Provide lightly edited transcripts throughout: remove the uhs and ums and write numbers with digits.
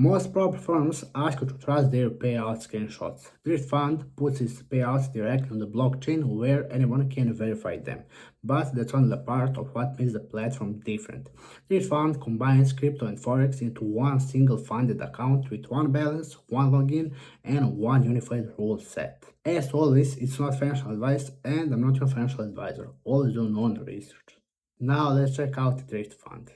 Most prop firms ask you to trust their payout screenshots. This fund puts its payouts directly on the blockchain where anyone can verify them. But that's only a part of what makes the platform different. This fund combines crypto and Forex into one single funded account with one balance, one login, and one unified rule set. As always, it's not financial advice, and I'm not your financial advisor. Always do your own research. Now let's check out the Drift Fund.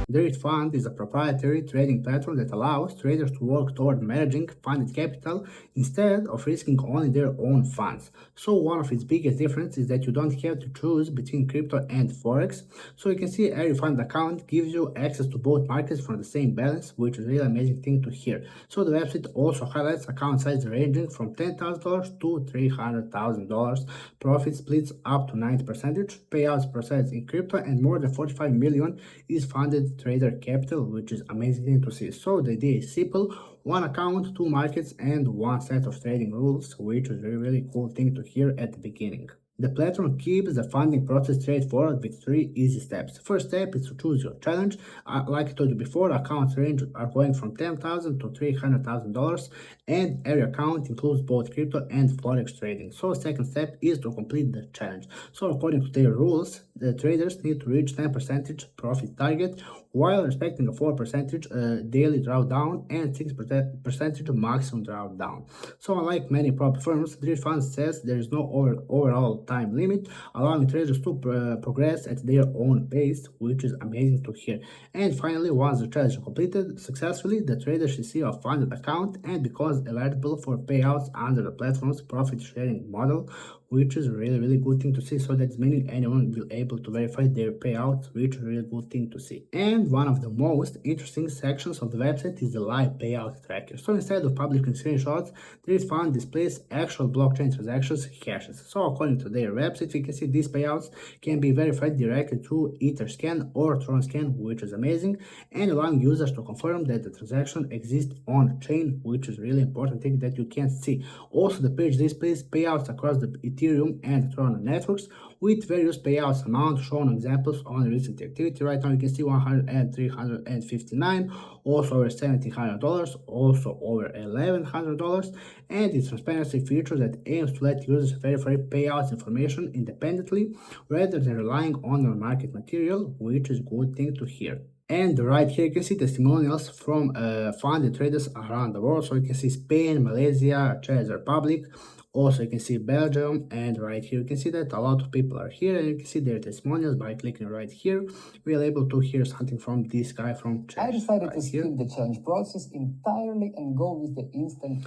The Drift Fund is a proprietary trading platform that allows traders to work toward managing funded capital instead of risking only their own funds. So one of its biggest differences is that you don't have to choose between crypto and Forex. So you can see every fund account gives you access to both markets from the same balance, which is a really amazing thing to hear. So the website also highlights account size ranging from $10,000 to $300,000, profit splits up to 90%, payouts processed in crypto, and more than 45 million is funded trader capital, which is amazing thing to see. So the idea is simple: one account, two markets, and one set of trading rules, which is a really cool thing to hear at the beginning. The platform keeps the funding process straightforward with 3 easy steps. First step is to choose your challenge. Like I told you before, accounts range are going from $10,000 to $300,000, and every account includes both crypto and Forex trading. So second step is to complete the challenge. So according to their rules, the traders need to reach 10% profit target while respecting a 4% daily drawdown and 6% maximum drawdown. So unlike many prop firms, Drift Fund says there is no overall time limit, allowing traders to progress at their own pace, which is amazing to hear. And finally, once the challenge is completed successfully, the trader should see a funded account and becomes eligible for payouts under the platform's profit sharing model, which is a really good thing to see. So that's meaning anyone will able to verify their payouts, which is a really good thing to see. And one of the most interesting sections of the website is the live payout tracker. So instead of publishing screenshots, this fund displays actual blockchain transactions hashes. So according to their website, we can see these payouts can be verified directly through EtherScan or TronScan, which is amazing, and allowing users to confirm that the transaction exists on chain, which is really important thing that you can see. Also, the page displays payouts across the Ethereum and Tron networks with various payouts amounts shown examples on recent activity. Right now you can see 100 and 359, also over $1,700, also over $1,100, and its transparency feature that aims to let users verify payouts information independently rather than relying on your market material, which is a good thing to hear. And right here you can see testimonials from funded traders around the world. So you can see Spain, Malaysia, Czech Republic. Also you can see Belgium, and right here you can see that a lot of people are here, and you can see their testimonials by clicking right here. We are able to hear something from this guy from Czech. I decided to skip the challenge process entirely and go with the instant.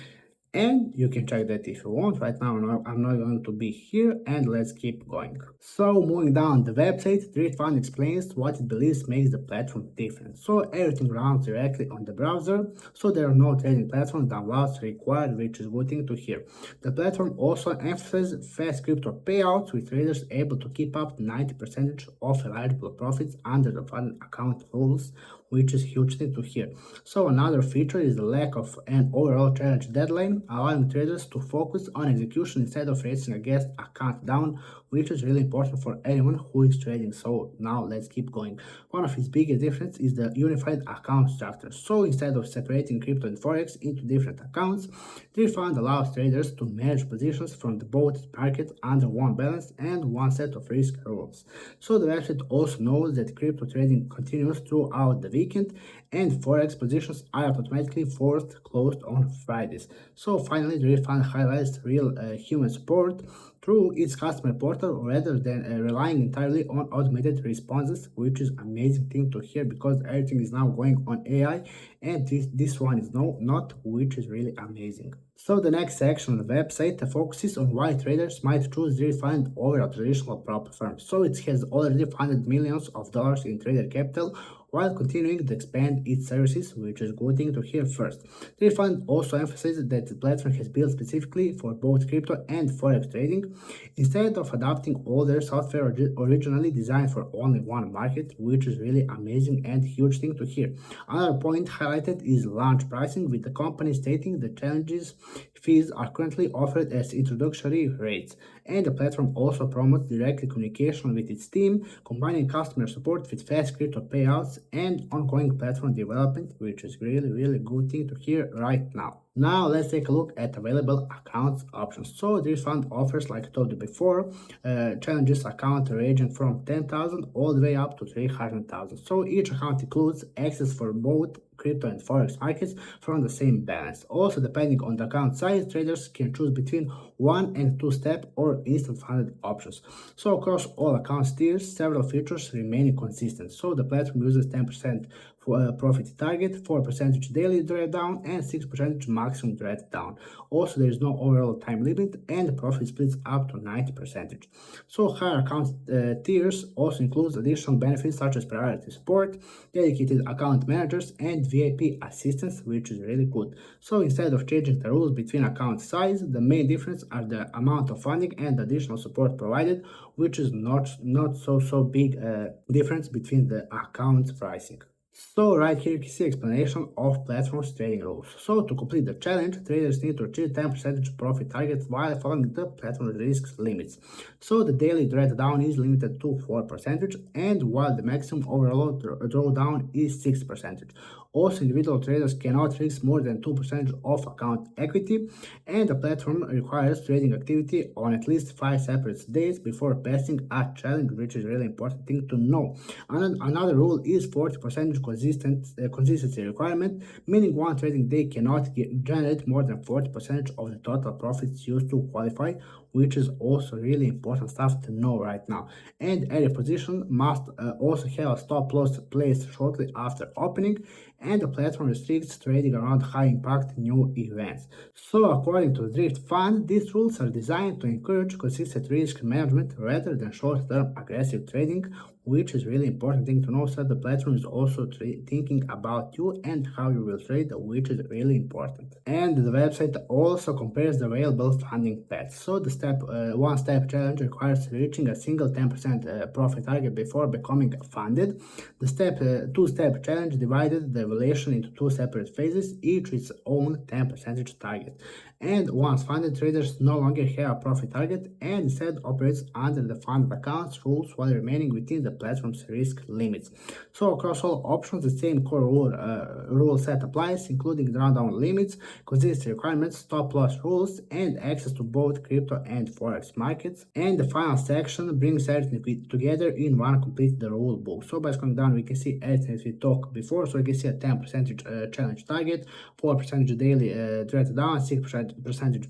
And you can check that if you want. Right now I'm not going to be here, and let's keep going. So moving down the website, Drift Fund explains what it believes makes the platform different. So everything runs directly on the browser, so there are no trading platform downloads required, which is a good thing to hear. The platform also emphasizes fast crypto payouts, with traders able to keep up 90% of eligible profits under the funded account rules, which is a huge thing to hear. So another feature is the lack of an overall challenge deadline, allowing traders to focus on execution instead of racing against a countdown, which is really important for anyone who is trading. So now let's keep going. One of its biggest differences is the unified account structure. So instead of separating crypto and Forex into different accounts, Drift Fund allows traders to manage positions from the both market under one balance and one set of risk rules. So the website also knows that crypto trading continues throughout the weekend, and Forex positions are automatically forced closed on Fridays. So finally, the Drift Fund highlights real human support through its customer portal rather than relying entirely on automated responses, which is amazing thing to hear because everything is now going on AI, and this one is not, which is really amazing. So the next section of the website focuses on why traders might choose Drift Fund over a traditional prop firm. So it has already funded millions of dollars in trader capital while continuing to expand its services, which is a good thing to hear first. Drift Fund also emphasizes that the platform has built specifically for both crypto and Forex trading, instead of adapting older software originally designed for only one market, which is really amazing and huge thing to hear. Another point highlighted is launch pricing, with the company stating the challenges fees are currently offered as introductory rates, and the platform also promotes direct communication with its team, combining customer support with fast crypto payouts and ongoing platform development, which is really good thing to hear right now. Now let's take a look at available accounts options. So this fund offers, like I told you before, challenges account ranging from 10,000 all the way up to 300,000. So each account includes access for both crypto and forex markets from the same balance. Also, depending on the account size, traders can choose between 1 and 2-step or instant funded options. So across all account tiers, several features remain consistent. So the platform uses 10% for profit target, 4% daily drawdown, and 6% maximum drawdown. Also, there is no overall time limit, and the profit splits up to 90%. So higher account tiers also includes additional benefits such as priority support, dedicated account managers, and VIP assistance, which is really good. So instead of changing the rules between account size, the main difference are the amount of funding and additional support provided, which is not so big difference between the accounts pricing. So right here you can see explanation of platform's trading rules. So to complete the challenge, traders need to achieve 10% profit target while following the platform risk limits. So the daily drawdown is limited to 4%, and while the maximum overall drawdown is 6%. Also, individual traders cannot risk more than 2% of account equity, and the platform requires trading activity on at least 5 separate days before passing a challenge, which is a really important thing to know. Another rule is 40% consistency requirement, meaning one trading day cannot generate more than 40% of the total profits used to qualify, which is also really important stuff to know right now. And every position must also have a stop loss placed shortly after opening, and the platform restricts trading around high impact new events. So according to the Drift Fund, these rules are designed to encourage consistent risk management rather than short-term aggressive trading, which is really important thing to know. So the platform is also thinking about you and how you will trade, which is really important. And the website also compares the available funding paths. So the one-step challenge requires reaching a single 10% profit target before becoming funded. The two-step challenge divided the evaluation into 2 separate phases, each with its own 10% target. And once funded, traders no longer have a profit target and instead operates under the funded accounts rules while remaining within the platform's risk limits. So across all options, the same core rule set applies, including drawdown limits, consistency requirements, stop loss rules, and access to both crypto and forex markets. And the final section brings everything together in one complete the rule book. So by scrolling down, we can see everything we talked before. So you can see a 10% challenge target, 4% daily trade down, 6%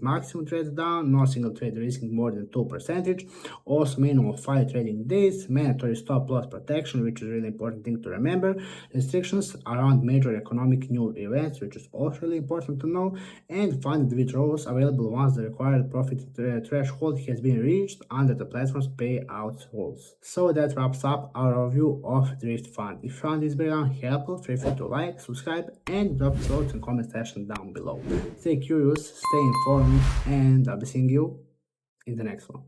maximum trade down, no single trade risking more than 2%, also minimum of 5 trading days, mandatory stop loss protection, which is a really important thing to remember, restrictions around major economic new events, which is also really important to know, and funded withdrawals available once the required profit threshold has been reached under the platform's payouts rules. So that wraps up our review of Drift Fund. If you found this breakdown helpful, feel free to like, subscribe, and drop thoughts in the comment section down below. Stay curious, stay informed, and I'll be seeing you in the next one.